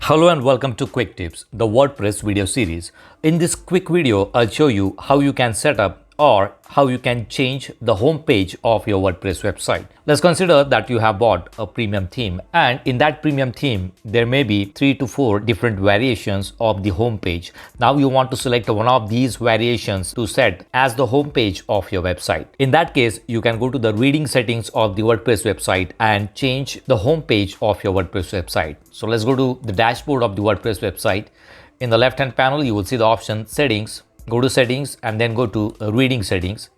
Hello and welcome to Quick Tips, the WordPress video series. In this quick video, I'll show you how you can set up or how you can change the home page of your WordPress website. Let's consider that you have bought a premium theme, and in that premium theme, there may be 3 to 4 different variations of the home page. Now you want to select one of these variations to set as the home page of your website. In that case, you can go to the reading settings of the WordPress website and change the home page of your WordPress website. So let's go to the dashboard of the WordPress website. In the left hand panel, you will see the option settings. Go to settings and then go to reading settings.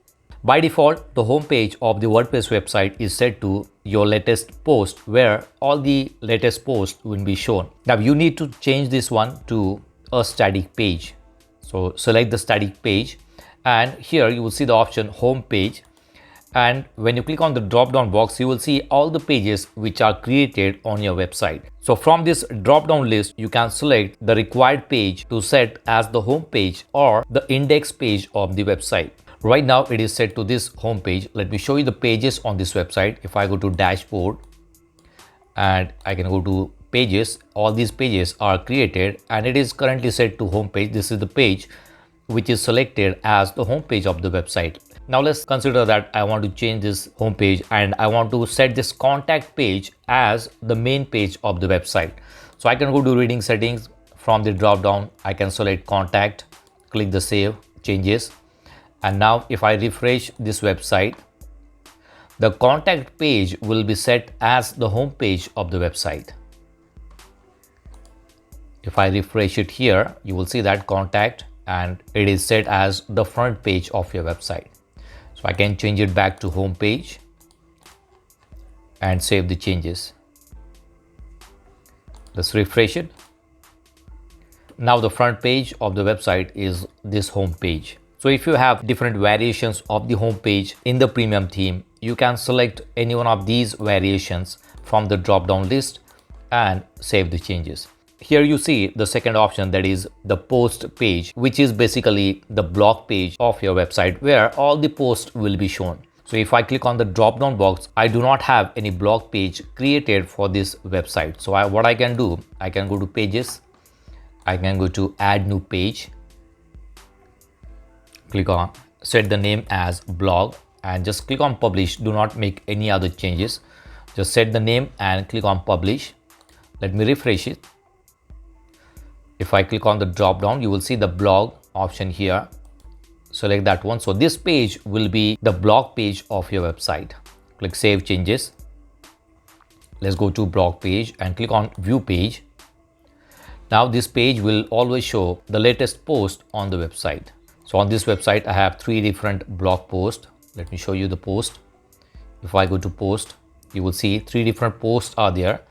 By default, the home page of the WordPress website is set to your latest post, where all the latest posts will be shown. Now you need to change this one to a static page. So select the static page, and here you will see the option home page. And when you click on the drop down box, you will see all the pages which are created on your website. So from this drop down list, you can select the required page to set as the home page or the index page of the website. Right now it is set to this home page. Let me show you the pages on this website. If I go to dashboard and I can go to pages, all these pages are created and it is currently set to home page. This is the page which is selected as the home page of the website. Now let's consider that I want to change this home page and I want to set this contact page as the main page of the website. So I can go to reading settings. From the drop down, I can select contact, click the save changes. And now if I refresh this website, the contact page will be set as the home page of the website. If I refresh it here, you will see that contact and it is set as the front page of your website. So I can change it back to home page and save the changes. Let's refresh it. Now the front page of the website is this home page. So if you have different variations of the home page in the premium theme, you can select any one of these variations from the drop down list and save the changes. Here you see the second option, that is the post page, which is basically the blog page of your website where all the posts will be shown. So if I click on the drop down box, I do not have any blog page created for this website. So what I can do, I can go to pages, I can go to add new page, click on set the name as blog and just click on publish. Do not make any other changes. Just set the name and click on publish. Let me refresh it. If I click on the drop down, you will see the blog option here. Select that one. So this page will be the blog page of your website. Click save changes. Let's go to blog page and click on view page. Now this page will always show the latest post on the website. So on this website, I have 3 different blog posts. Let me show you the post. If I go to post, you will see 3 different posts are there.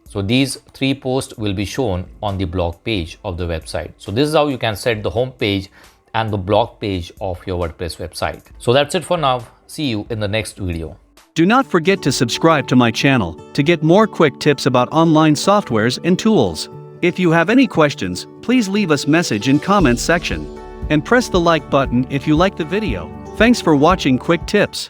So these 3 posts will be shown on the blog page of the website. So this is how you can set the home page and the blog page of your WordPress website. So that's it for now. See you in the next video. Do not forget to subscribe to my channel to get more quick tips about online softwares and tools. If you have any questions, please leave us message in comments section and press the like button if you like the video. Thanks for watching Quick Tips.